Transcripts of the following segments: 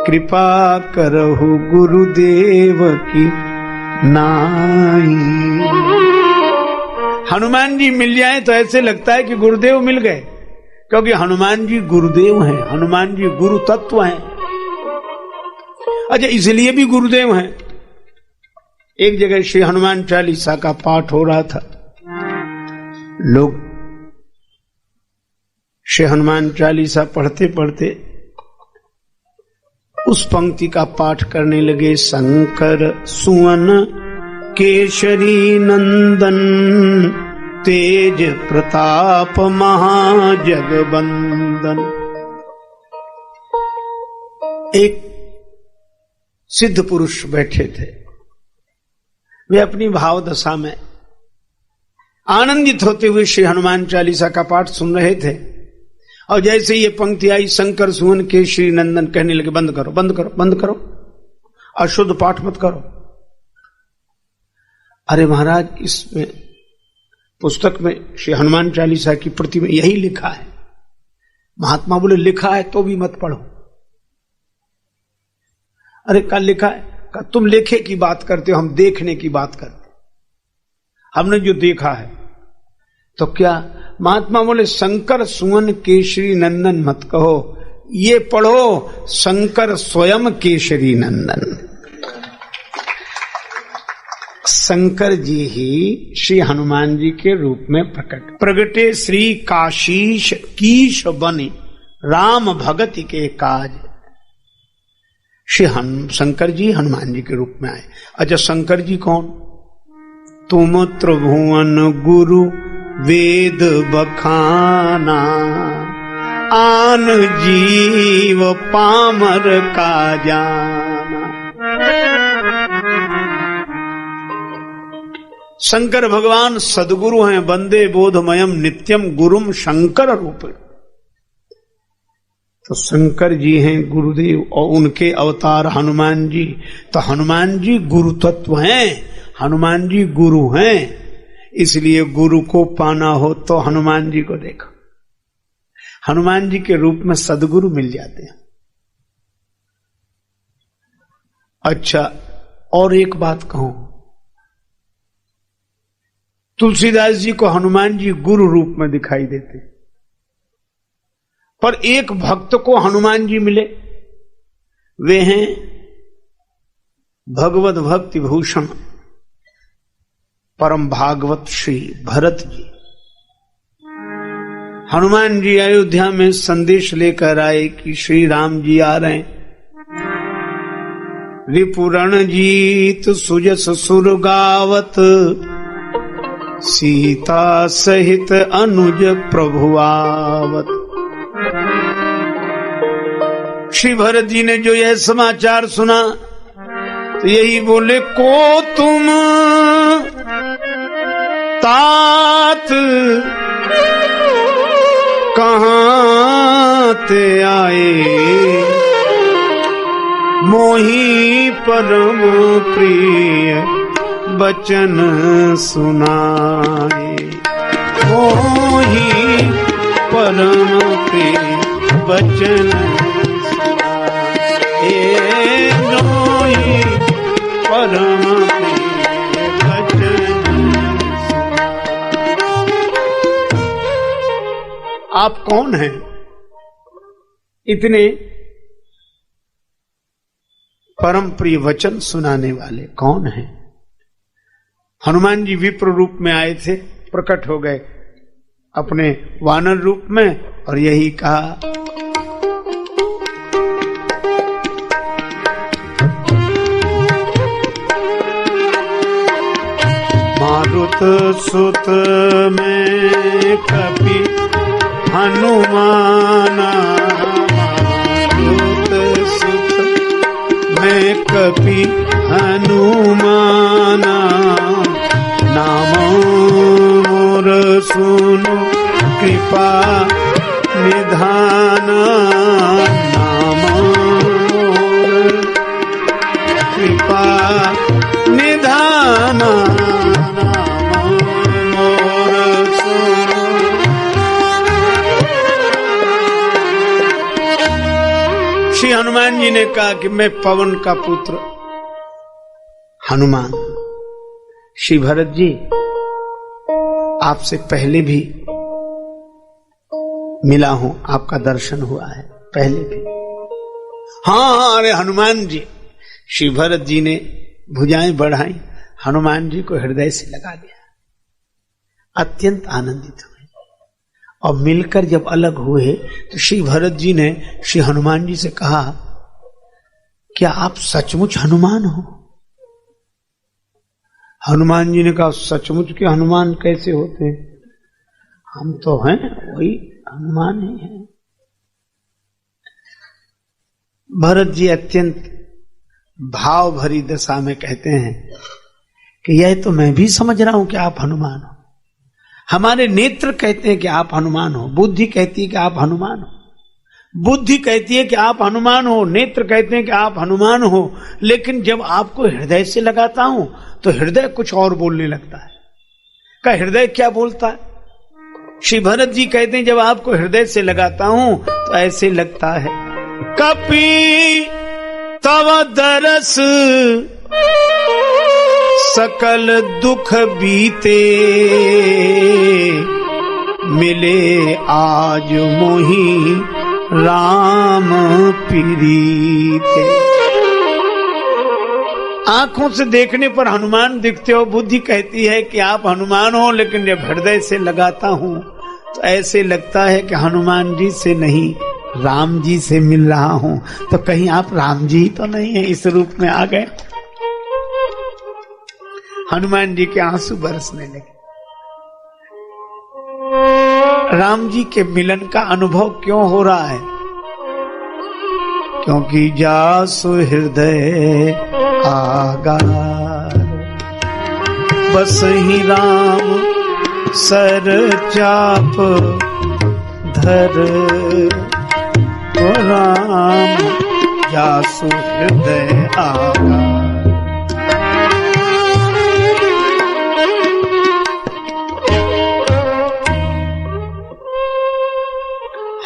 कृपा करहु गुरुदेव की नाई। हनुमान जी मिल जाए तो ऐसे लगता है कि गुरुदेव मिल गए, क्योंकि हनुमान जी गुरुदेव हैं, हनुमान जी गुरु तत्व हैं। अच्छा, इसलिए भी गुरुदेव हैं। एक जगह श्री हनुमान चालीसा का पाठ हो रहा था, लोग श्री हनुमान चालीसा पढ़ते पढ़ते उस पंक्ति का पाठ करने लगे। शंकर सुवन केशरी नंदन, तेज प्रताप महाजगबंदन। एक सिद्ध पुरुष बैठे थे, वे अपनी भाव दशा में आनंदित होते हुए श्री हनुमान चालीसा का पाठ सुन रहे थे, और जैसे ये पंक्ति आई, शंकर सुवन केशरी नंदन, कहने लगे बंद करो बंद करो बंद करो, अशुद्ध पाठ मत करो। अरे महाराज, इसमें पुस्तक में श्री हनुमान चालीसा की प्रति में यही लिखा है। महात्मा बोले लिखा है तो भी मत पढ़ो। अरे कल लिखा है, कल तुम लेखे की बात करते हो, हम देखने की बात करते, हमने जो देखा है। तो क्या महात्मा बोले शंकर सुवन केशरी नंदन मत कहो, ये पढ़ो शंकर स्वयं केशरी नंदन। शंकर जी ही श्री हनुमान जी के रूप में प्रगटे श्री काशीश कीश बने राम भगति के काज। श्री शंकर जी हनुमान जी के रूप में आए। अच्छा, शंकर जी कौन? तुम त्रिभुवन गुरु वेद बखाना, आन जीव पामर का जाना। शंकर भगवान सदगुरु हैं, वंदे बोधमयम नित्यम गुरुम शंकर रूप। तो शंकर जी हैं गुरुदेव, और उनके अवतार हनुमान जी। तो हनुमान जी गुरु तत्व हैं, हनुमान जी गुरु हैं। इसलिए गुरु को पाना हो तो हनुमान जी को देखो, हनुमान जी के रूप में सदगुरु मिल जाते हैं। अच्छा, और एक बात कहूं, तुलसीदास जी को हनुमान जी गुरु रूप में दिखाई देते, पर एक भक्त को हनुमान जी मिले, वे हैं भगवत भक्ति भूषण परम भागवत श्री भरत जी। हनुमान जी अयोध्या में संदेश लेकर आए कि श्री राम जी आ रहे हैं। रिपुरण जीत सुजस सुर गावत, सीता सहित अनुज प्रभु आवत। श्री भरत जी ने जो यह समाचार सुना तो यही बोले, को तुम तात कहाँ ते आए, मोही परम प्रिय बचन सुनाए। मोही परम प्रिय बचन सुनाए, मोही परम प्रिय बचन। आप कौन हैं? इतने परम प्रिय वचन सुनाने वाले कौन हैं? हनुमान जी विप्र रूप में आए थे, प्रकट हो गए अपने वानर रूप में, और यही कहा, मारुत सुत में कपि हनुमाना, मारुत सुत में कपि हनुमाना, नाम मोर सुनु कृपा निधाना, नाम मोर कृपा निधाना, नाम मोर सुनु। श्री हनुमान हनुमान जी ने कहा कि मैं पवन का पुत्र हनुमान। श्री भरत जी, आपसे पहले भी मिला हूं, आपका दर्शन हुआ है पहले भी। हाँ, अरे हनुमान जी। श्री भरत जी ने भुजाएं बढ़ाई, हनुमान जी को हृदय से लगा लिया, अत्यंत आनंदित हुए। और मिलकर जब अलग हुए तो श्री भरत जी ने श्री हनुमान जी से कहा, क्या आप सचमुच हनुमान हो? हनुमान जी ने कहा, सचमुच के हनुमान कैसे होते हैं, हम तो हैं वही हनुमान ही हैं। भरत जी अत्यंत भाव भरी दशा में कहते हैं कि यह तो मैं भी समझ रहा हूं कि आप हनुमान हो, हमारे नेत्र कहते हैं कि आप हनुमान हो, बुद्धि कहती है कि आप हनुमान हो, बुद्धि कहती है कि आप हनुमान हो, नेत्र कहते हैं कि आप हनुमान हो, लेकिन जब आपको हृदय से लगाता हूं तो हृदय कुछ और बोलने लगता है। का हृदय क्या बोलता है? श्री भरत जी कहते हैं, जब आपको हृदय से लगाता हूं तो ऐसे लगता है, कपि तव दरस सकल दुख बीते, मिले आज मोहि राम प्रीते। आंखों से देखने पर हनुमान दिखते हो, बुद्धि कहती है कि आप हनुमान हो, लेकिन जब हृदय से लगाता हूं तो ऐसे लगता है कि हनुमान जी से नहीं राम जी से मिल रहा हूं। तो कहीं आप राम जी तो नहीं है, इस रूप में आ गए। हनुमान जी के आंसू बरसने लगे। राम जी के मिलन का अनुभव क्यों हो रहा है? क्योंकि जासु हृदय आगार, बस ही राम सर चाप धर, तो राम जासु हृदय आगार।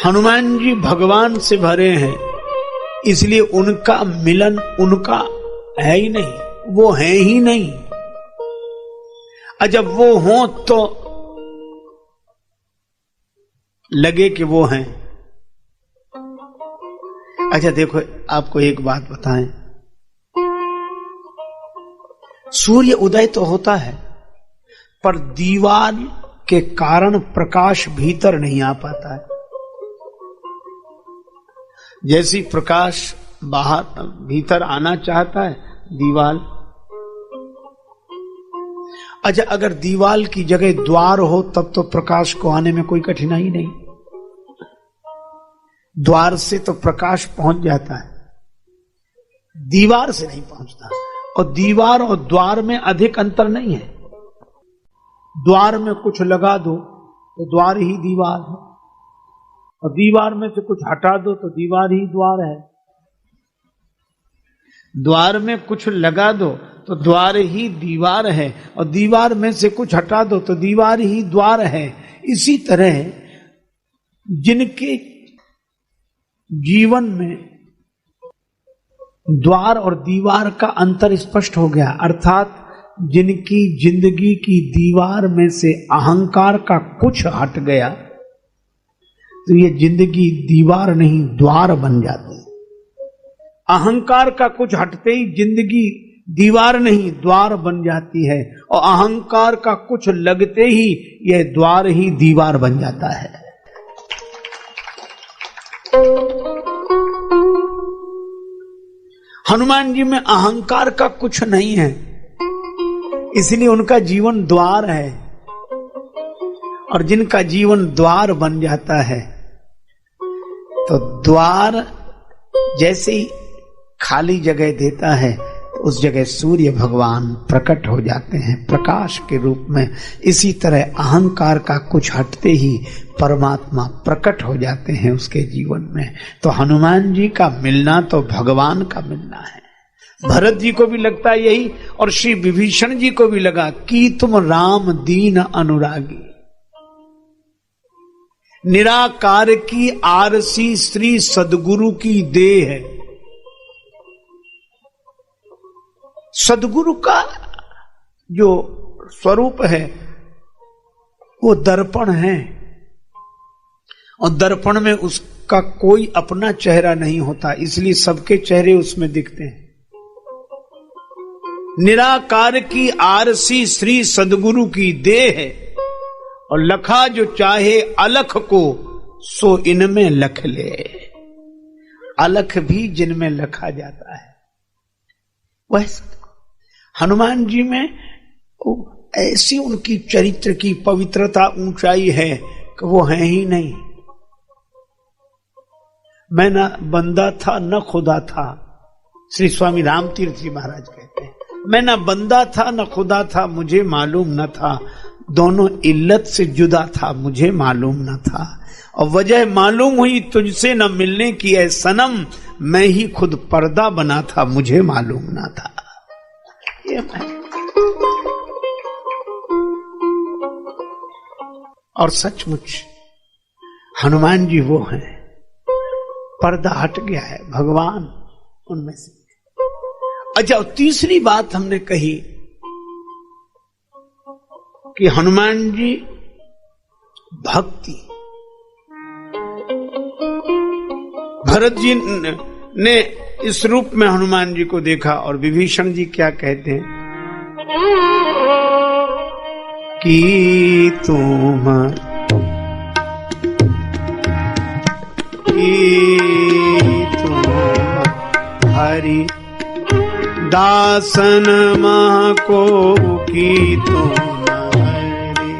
हनुमान जी भगवान से भरे हैं, इसलिए उनका मिलन उनका है ही नहीं, वो है ही नहीं। और जब वो हो तो लगे कि वो हैं। अच्छा देखो, आपको एक बात बताएं, सूर्य उदय तो होता है पर दीवार के कारण प्रकाश भीतर नहीं आ पाता है। जैसी प्रकाश बाहर भीतर आना चाहता है दीवाल। अच्छा, अगर दीवाल की जगह द्वार हो तब तो प्रकाश को आने में कोई कठिनाई नहीं, द्वार से तो प्रकाश पहुंच जाता है, दीवार से नहीं पहुंचता। और दीवार और द्वार में अधिक अंतर नहीं है। द्वार में कुछ लगा दो तो द्वार ही दीवार है, और दीवार में से कुछ हटा दो तो दीवार ही द्वार है। द्वार में कुछ लगा दो तो द्वार ही दीवार है, और दीवार में से कुछ हटा दो तो दीवार ही द्वार है। इसी तरह जिनके जीवन में द्वार और दीवार का अंतर स्पष्ट हो गया, अर्थात जिनकी जिंदगी की दीवार में से अहंकार का कुछ हट गया, तो ये जिंदगी दीवार नहीं द्वार बन जाती। अहंकार का कुछ हटते ही जिंदगी दीवार नहीं द्वार बन जाती है, और अहंकार का कुछ लगते ही यह द्वार ही दीवार बन जाता है। हनुमान जी में अहंकार का कुछ नहीं है, इसलिए उनका जीवन द्वार है। और जिनका जीवन द्वार बन जाता है तो द्वार जैसे ही खाली जगह देता है तो उस जगह सूर्य भगवान प्रकट हो जाते हैं प्रकाश के रूप में। इसी तरह अहंकार का कुछ हटते ही परमात्मा प्रकट हो जाते हैं उसके जीवन में। तो हनुमान जी का मिलना तो भगवान का मिलना है। भरत जी को भी लगता है यही, और श्री विभीषण जी को भी लगा कि तुम राम दीन अनुरागी, निराकार की आरसी श्री सदगुरु की देह है। सदगुरु का जो स्वरूप है वो दर्पण है, और दर्पण में उसका कोई अपना चेहरा नहीं होता, इसलिए सबके चेहरे उसमें दिखते हैं। निराकार की आरसी श्री सदगुरु की देह है, और लखा जो चाहे अलख को सो इनमें लख ले। अलख भी जिनमें लखा जाता है वह हनुमान जी में ऐसी उनकी चरित्र की पवित्रता ऊंचाई है कि वो है ही नहीं। मैं न बंदा था न खुदा था, श्री स्वामी रामतीर्थ जी महाराज कहते हैं, मैं न बंदा था न खुदा था, मुझे मालूम न था, दोनों इल्लत से जुदा था, मुझे मालूम न था, और वजह मालूम हुई तुझसे न मिलने की है सनम, मैं ही खुद पर्दा बना था, मुझे मालूम न था। ये और सचमुच हनुमान जी वो हैं, पर्दा हट गया है, भगवान उनमें से। अच्छा, तीसरी बात हमने कही कि हनुमान जी भक्ति। भरत जी ने इस रूप में हनुमान जी को देखा, और विभीषण जी क्या कहते हैं कि तुम हरि दासन मां को की तुम हरि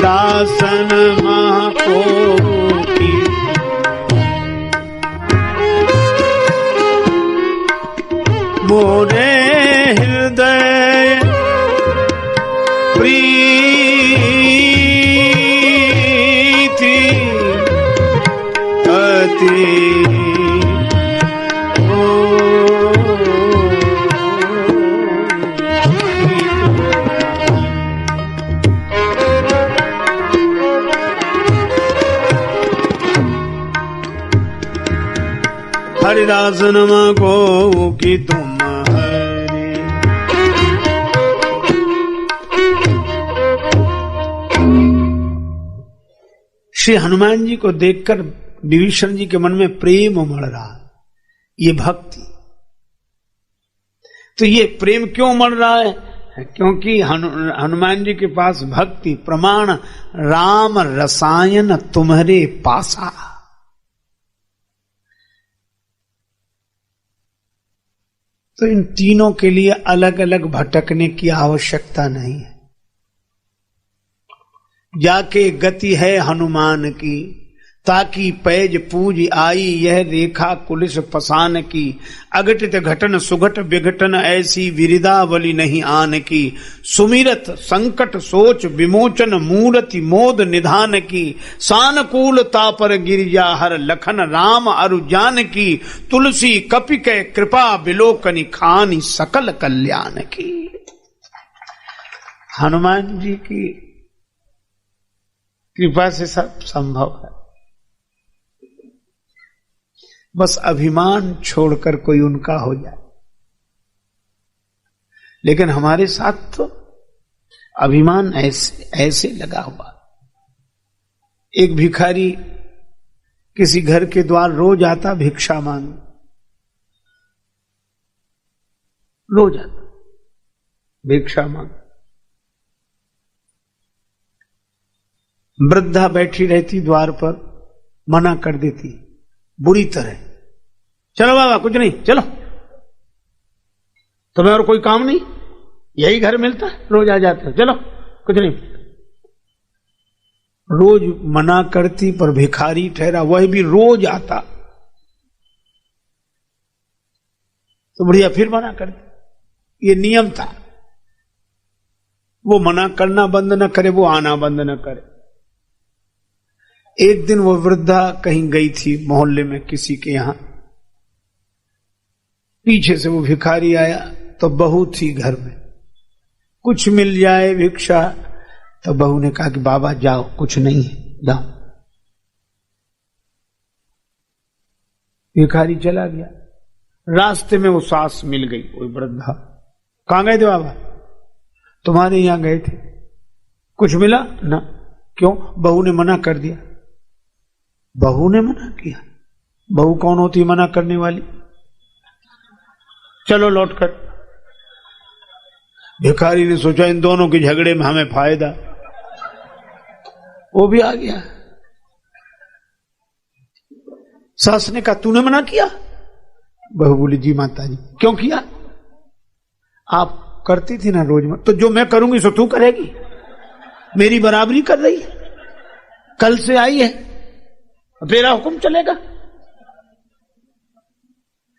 दासन मां को की मोरे हृदय प्रीति अति हरिदासन मां को कि तुम हरि। श्री हनुमान जी को देखकर विभीषण जी के मन में प्रेम उमड़ रहा, ये भक्ति। तो ये प्रेम क्यों उमड़ रहा है? क्योंकि हनुमान जी के पास भक्ति प्रमाण राम रसायन तुम्हारे पासा। तो इन तीनों के लिए अलग अलग भटकने की आवश्यकता नहीं है। जाके गति है हनुमान की, ताकि पैज पूज आई यह रेखा कुलिस पसान की। अघटित घटन सुघट विघटन ऐसी विरिदावली नहीं आन की। सुमिरत संकट सोच विमोचन मूर्ति मोद निधान की। सानुकूलता पर गिरिजा हर लखन राम अरु जान की। तुलसी कपि के कृपा विलोकनी खानी सकल कल्याण की। हनुमान जी की कृपा से सब संभव है। बस अभिमान छोड़कर कोई उनका हो जाए। लेकिन हमारे साथ तो अभिमान ऐसे लगा हुआ। एक भिखारी किसी घर के द्वार रोज आता भिक्षा मांग, रोज आता भिक्षा मांग। वृद्धा बैठी रहती द्वार पर, मना कर देती बुरी तरह, चलो बाबा कुछ नहीं, चलो तुम्हें और कोई काम नहीं, यही घर मिलता है, रोज आ जाते हो, चलो कुछ नहीं। रोज मना करती पर भिखारी ठहरा, वह भी रोज आता। तो बुढ़िया फिर मना करती। ये नियम था, वो मना करना बंद न करे, वो आना बंद न करे। एक दिन वो वृद्धा कहीं गई थी मोहल्ले में किसी के यहां, पीछे से वो भिखारी आया तो बहू थी घर में, कुछ मिल जाए भिक्षा। तो बहू ने कहा कि बाबा जाओ, कुछ नहीं है, जाओ। भिखारी चला गया। रास्ते में वो सास मिल गई, वो वृद्धा कहां गए थे बाबा? तुम्हारे यहां गए थे, कुछ मिला ना? क्यों? बहू ने मना कर दिया। बहू ने मना किया? बहू कौन होती मना करने वाली? चलो लौट कर। भिखारी ने सोचा इन दोनों के झगड़े में हमें फायदा, वो भी आ गया। सास ने कहा तूने मना किया? बहू बोली जी माता जी। क्यों किया? आप करती थी ना रोज में, तो जो मैं करूंगी सो तू करेगी? मेरी बराबरी कर रही है, कल से आई है, तेरा हुक्म चलेगा?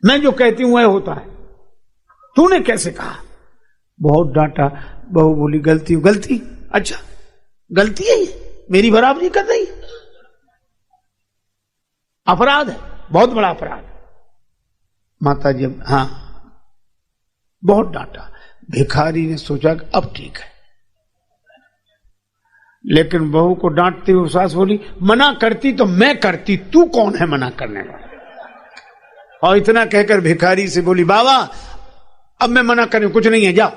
मैं जो कहती हूं वह होता है, तूने कैसे कहा? बहुत डांटा। बहू बोली गलती गलती? अच्छा गलती है ये, मेरी बराबरी कर रही है, अपराध है, बहुत बड़ा अपराध। माता जी हाँ, बहुत डांटा। भिखारी ने सोचा कि अब ठीक है, लेकिन बहू को डांटती हुई सास बोली मना करती तो मैं करती, तू कौन है मना करने वाला? और इतना कहकर भिखारी से बोली बाबा अब मैं मना करूं, कुछ नहीं है, जाओ।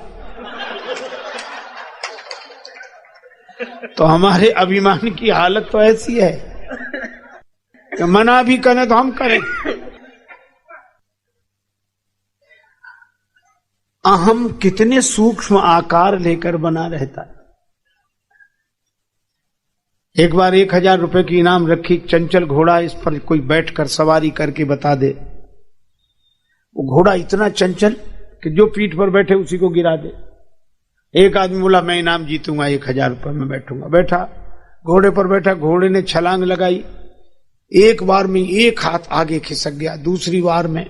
तो हमारे अभिमान की हालत तो ऐसी है कि मना भी करें तो हम करें। अहम कितने सूक्ष्म आकार लेकर बना रहता है। एक बार 1000 रुपए की इनाम रखी, चंचल घोड़ा, इस पर कोई बैठकर सवारी करके बता दे। वो घोड़ा इतना चंचल कि जो पीठ पर बैठे उसी को गिरा दे। एक आदमी बोला मैं इनाम जीतूंगा, 1000 रुपए में बैठूंगा। बैठा, घोड़े पर बैठा, घोड़े ने छलांग लगाई, एक बार में एक हाथ आगे खिसक गया, दूसरी बार में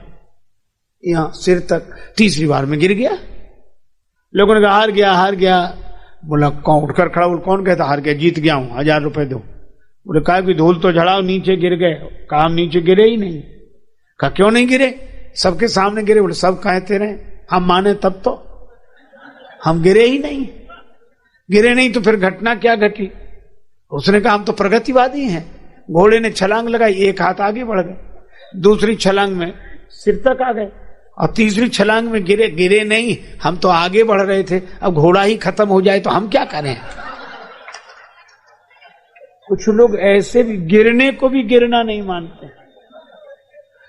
यहां सिर तक, तीसरी बार में गिर गया। लोगों ने कहा हार गया हार गया। बोला कौन? उठकर खड़ा, बोल कौन कहता हार गया? जीत गया हूं, 1000 रुपए दो। बोले कहा कि धूल तो झड़ाओ, नीचे गिर गए। कहा हम नीचे गिरे ही नहीं। कहा क्यों नहीं गिरे? सबके सामने गिरे। बोले सब कहते रहे, हम माने तब तो, हम गिरे ही नहीं। गिरे नहीं तो फिर घटना क्या घटी? उसने कहा हम तो प्रगतिवादी हैं। घोड़े ने छलांग लगाई, एक हाथ आगे बढ़ गए, दूसरी छलांग में सिर तक आ गए, और तीसरी छलांग में गिरे नहीं, हम तो आगे बढ़ रहे थे। अब घोड़ा ही खत्म हो जाए तो हम क्या करें? कुछ लोग ऐसे भी गिरने को भी गिरना नहीं मानते,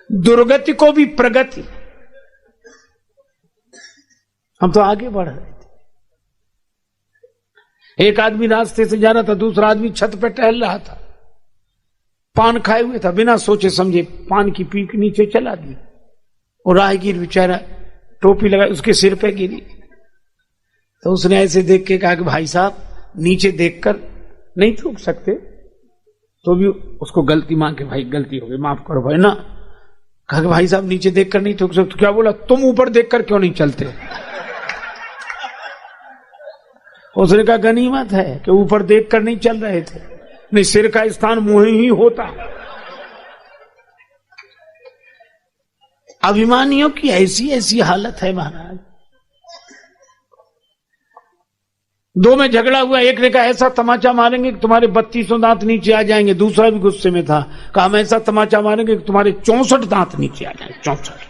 दुर्गति को भी प्रगति। हम तो आगे बढ़ रहे थे। एक आदमी रास्ते से जा रहा था, दूसरा आदमी छत पर टहल रहा था, पान खाए हुए था, बिना सोचे समझे पान की पीक नीचे चला दी, और राहगीर बेचारा टोपी लगाए, उसके सिर पे गिरी। तो उसने ऐसे देख के कहा कि भाई साहब नीचे देखकर नहीं थूक सकते? तो भी उसको गलती मांग के भाई गलती हो गई, माफ करो भाई ना। कहा कि भाई साहब नीचे देखकर नहीं थूक सकते। क्या बोला? तुम ऊपर देखकर क्यों नहीं चलते? उसने कहा गनीमत है कि ऊपर देखकर नहीं चल रहे थे, नहीं सिर का स्थान मुंह ही होता। अभिमानियों की ऐसी ऐसी हालत है महाराज। दो में झगड़ा हुआ, एक ने कहा ऐसा तमाचा मारेंगे कि तुम्हारे 32 दांत नीचे आ जाएंगे। दूसरा भी गुस्से में था, कहा हम ऐसा तमाचा मारेंगे कि तुम्हारे 64 दांत नीचे आ जाएंगे, 64।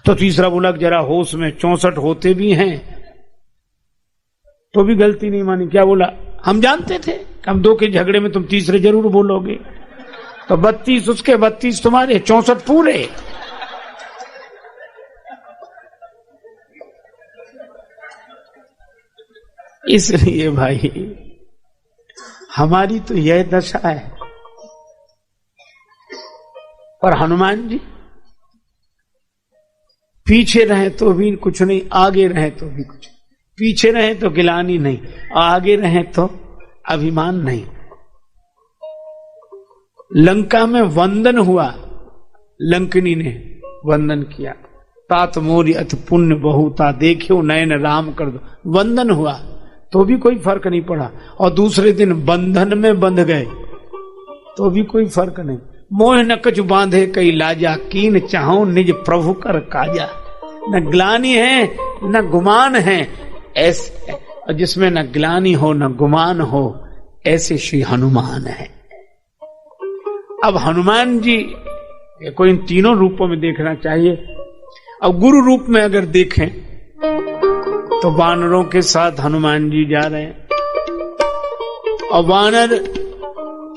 तो तीसरा बोला जरा होश में, 64 होते भी हैं तो भी गलती नहीं मानी। क्या बोला? हम जानते थे कि हम दो के झगड़े में तुम तीसरे जरूर बोलोगे, तो 32 उसके, 32 तुम्हारे, 64 पूरे। इसलिए भाई हमारी तो यह दशा है। पर हनुमान जी पीछे रहे तो भी कुछ नहीं, आगे रहे तो भी कुछ। पीछे रहे तो गिलानी नहीं, आगे रहे तो अभिमान नहीं। लंका में वंदन हुआ, लंकनी ने वंदन किया, तात मोरी अति पुण्य बहुता, देखियो नयन राम कर दो। वंदन हुआ तो भी कोई फर्क नहीं पड़ा, और दूसरे दिन बंधन में बंध गए तो भी कोई फर्क नहीं। मोह न कछु बांधे कई लाजा, कीन चाहो निज प्रभु कर काजा। न ग्लानि है न गुमान है, ऐसे जिसमें न ग्लानि हो न गुमान हो, ऐसे श्री हनुमान है। अब हनुमान जी को इन तीनों रूपों में देखना चाहिए। अब गुरु रूप में अगर देखें तो वानरों के साथ हनुमान जी जा रहे हैं और वानर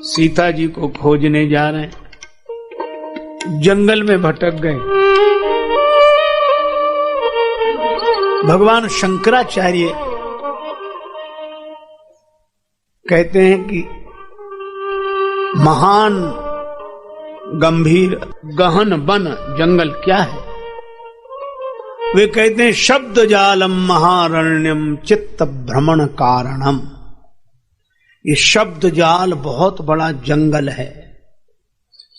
सीता जी को खोजने जा रहे हैं, जंगल में भटक गए। भगवान शंकराचार्य कहते हैं कि महान गंभीर गहन वन जंगल क्या है? वे कहते हैं शब्द जालम महारण्यम चित्त भ्रमण कारणम। ये शब्द जाल बहुत बड़ा जंगल है,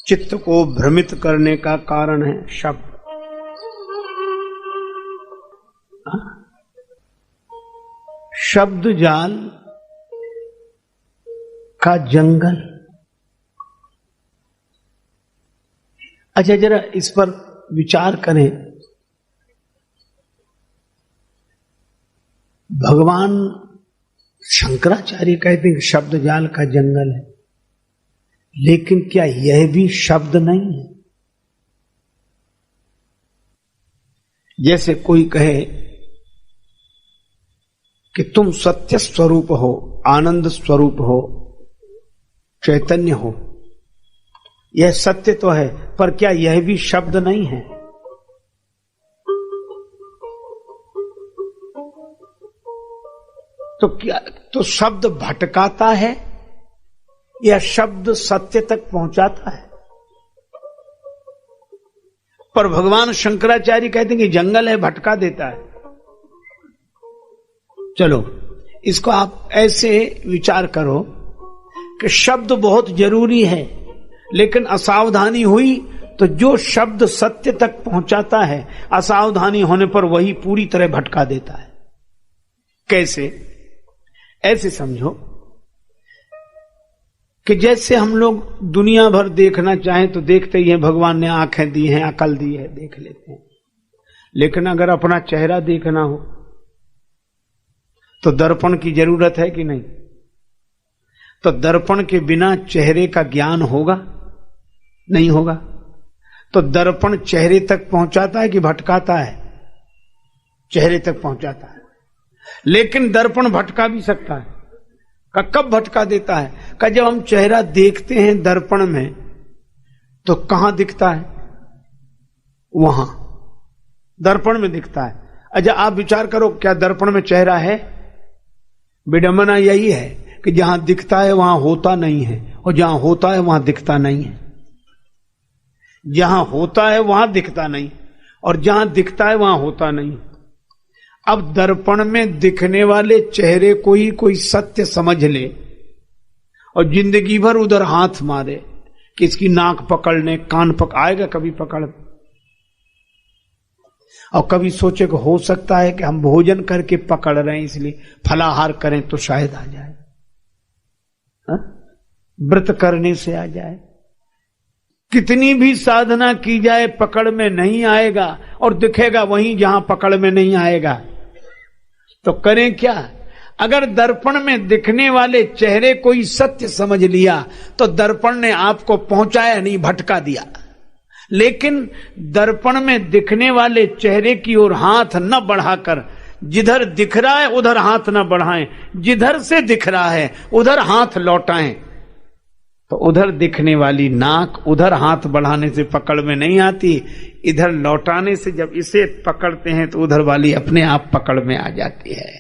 चित्त को भ्रमित करने का कारण है शब्द। शब्द जाल का जंगल। अच्छा, जरा इस पर विचार करें। भगवान शंकराचार्य कहते हैं कि शब्द जाल का जंगल है, लेकिन क्या यह भी शब्द नहीं है? जैसे कोई कहे कि तुम सत्य स्वरूप हो, आनंद स्वरूप हो, चैतन्य हो, यह सत्य तो है, पर क्या यह भी शब्द नहीं है? तो क्या तो शब्द भटकाता है या शब्द सत्य तक पहुंचाता है? पर भगवान शंकराचार्य कहते हैं कि जंगल है, भटका देता है। चलो, इसको आप ऐसे विचार करो कि शब्द बहुत जरूरी है, लेकिन असावधानी हुई तो जो शब्द सत्य तक पहुंचाता है, असावधानी होने पर वही पूरी तरह भटका देता है। कैसे? ऐसे समझो कि जैसे हम लोग दुनिया भर देखना चाहें तो देखते ही हैं, भगवान ने आंखें दी हैं, अकल दी है, देख लेते हैं। लेकिन अगर अपना चेहरा देखना हो तो दर्पण की जरूरत है कि नहीं? तो दर्पण के बिना चेहरे का ज्ञान होगा? नहीं होगा। तो दर्पण चेहरे तक पहुंचाता है कि भटकाता है? चेहरे तक पहुंचाता है। लेकिन दर्पण भटका भी सकता है। कब भटका देता है? जब हम चेहरा देखते हैं दर्पण में तो कहां दिखता है? वहां दर्पण में दिखता है। अच्छा, आप विचार करो, क्या दर्पण में चेहरा है? विडंबना यही है कि जहां दिखता है वहां होता नहीं है, और जहां होता है वहां दिखता नहीं है। जहां होता है वहां दिखता नहीं, और जहां दिखता है वहां होता नहीं। अब दर्पण में दिखने वाले चेहरे को ही कोई सत्य समझ ले और जिंदगी भर उधर हाथ मारे कि इसकी नाक पकड़ने, कान आएगा कभी पकड़, और कभी सोचे कि हो सकता है कि हम भोजन करके पकड़ रहे हैं, इसलिए फलाहार करें तो शायद आ जाए, व्रत करने से आ जाए। कितनी भी साधना की जाए पकड़ में नहीं आएगा, और दिखेगा वहीं जहां पकड़ में नहीं आएगा। तो करें क्या? अगर दर्पण में दिखने वाले चेहरे को ही सत्य समझ लिया तो दर्पण ने आपको पहुंचाया नहीं, भटका दिया। लेकिन दर्पण में दिखने वाले चेहरे की ओर हाथ न बढ़ाकर, जिधर दिख रहा है उधर हाथ न बढ़ाएं, जिधर से दिख रहा है उधर हाथ लौटाएं। तो उधर दिखने वाली नाक उधर हाथ बढ़ाने से पकड़ में नहीं आती, इधर लौटाने से जब इसे पकड़ते हैं तो उधर वाली अपने आप पकड़ में आ जाती है।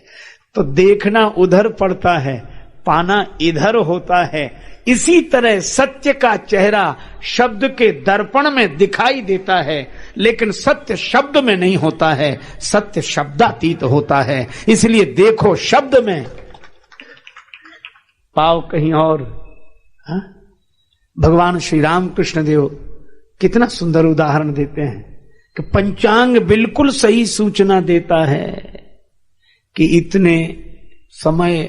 तो देखना उधर पड़ता है, पाना इधर होता है। इसी तरह सत्य का चेहरा शब्द के दर्पण में दिखाई देता है, लेकिन सत्य शब्द में नहीं होता है, सत्य शब्दातीत होता है। इसलिए देखो शब्द में, पाओ कहीं और। भगवान श्री राम कृष्ण देव कितना सुंदर उदाहरण देते हैं कि पंचांग बिल्कुल सही सूचना देता है कि इतने समय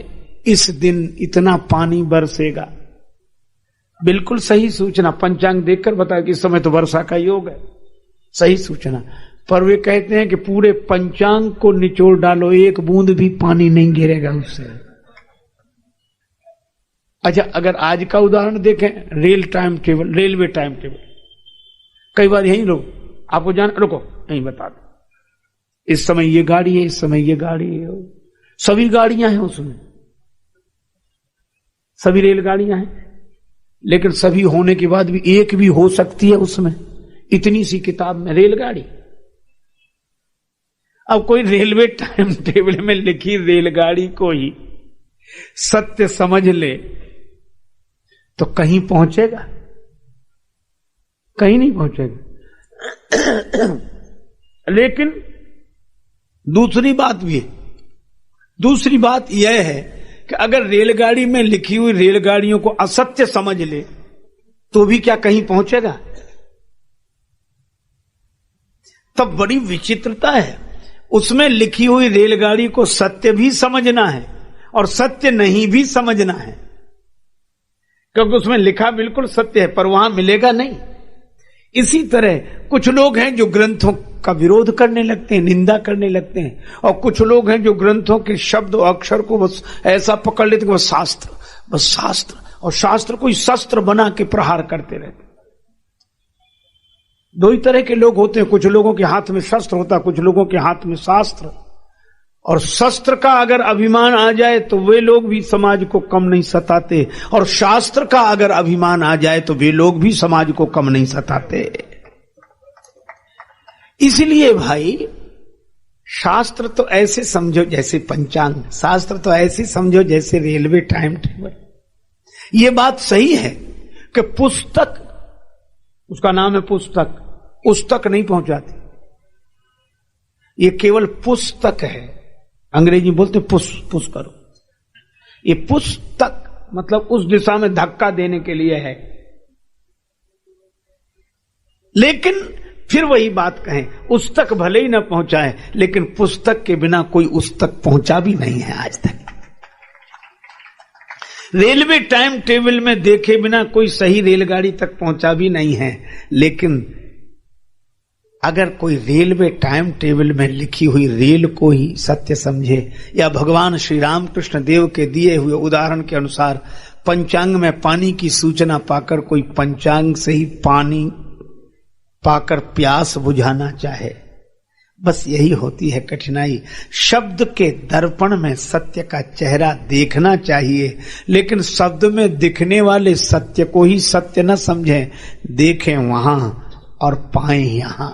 इस दिन इतना पानी बरसेगा। बिल्कुल सही सूचना, पंचांग देखकर बताया कि इस समय तो वर्षा का योग है, सही सूचना। पर वे कहते हैं कि पूरे पंचांग को निचोड़ डालो, एक बूंद भी पानी नहीं गिरेगा उससे। अच्छा, अगर आज का उदाहरण देखें, रेलवे टाइम टेबल, कई बार यही लोग आपको रुको नहीं बता दो, इस समय ये गाड़ी है, इस समय ये गाड़ी है, सभी गाड़ियां हैं उसमें, सभी रेलगाड़ियां हैं, लेकिन सभी होने के बाद भी एक भी हो सकती है उसमें, इतनी सी किताब में रेलगाड़ी। अब कोई रेलवे टाइम टेबल में लिखी रेलगाड़ी को ही सत्य समझ ले तो कहीं पहुंचेगा? कहीं नहीं पहुंचेगा। लेकिन दूसरी बात भी है, दूसरी बात यह है कि अगर रेलगाड़ी में लिखी हुई रेलगाड़ियों को असत्य समझ ले तो भी क्या कहीं पहुंचेगा? तब बड़ी विचित्रता है। उसमें लिखी हुई रेलगाड़ी को सत्य भी समझना है और सत्य नहीं भी समझना है, क्योंकि उसमें लिखा बिल्कुल सत्य है पर वहां मिलेगा नहीं। इसी तरह कुछ लोग हैं जो ग्रंथों का विरोध करने लगते हैं, निंदा करने लगते हैं, और कुछ लोग हैं जो ग्रंथों के शब्द और अक्षर को बस ऐसा पकड़ लेते कि बस शास्त्र, और शास्त्र को ही शस्त्र बना के प्रहार करते रहते। दो ही तरह के लोग होते हैं, कुछ लोगों के हाथ में शस्त्र होता है, कुछ लोगों के हाथ में शास्त्र। और शस्त्र का अगर अभिमान आ जाए तो वे लोग भी समाज को कम नहीं सताते, और शास्त्र का अगर अभिमान आ जाए तो वे लोग भी समाज को कम नहीं सताते। इसलिए भाई शास्त्र तो ऐसे समझो जैसे पंचांग, शास्त्र तो ऐसे समझो जैसे रेलवे टाइम टेबल। ये बात सही है कि पुस्तक, उसका नाम है पुस्तक, उस तक नहीं पहुंचाती। ये केवल पुस्तक है, अंग्रेजी बोलते पुश करो। ये पुस्तक मतलब उस दिशा में धक्का देने के लिए है। लेकिन फिर वही बात कहें, उस तक भले ही न पहुंचाए, लेकिन पुस्तक के बिना कोई उस तक पहुंचा भी नहीं है आज तक। रेलवे टाइम टेबल में देखे बिना कोई सही रेलगाड़ी तक पहुंचा भी नहीं है। लेकिन अगर कोई रेलवे टाइम टेबल में लिखी हुई रेल को ही सत्य समझे, या भगवान श्री रामकृष्ण देव के दिए हुए उदाहरण के अनुसार पंचांग में पानी की सूचना पाकर कोई पंचांग से ही पानी पाकर प्यास बुझाना चाहे, बस यही होती है कठिनाई। शब्द के दर्पण में सत्य का चेहरा देखना चाहिए, लेकिन शब्द में दिखने वाले सत्य को ही सत्य न समझें, देखें वहां और पाएं यहां।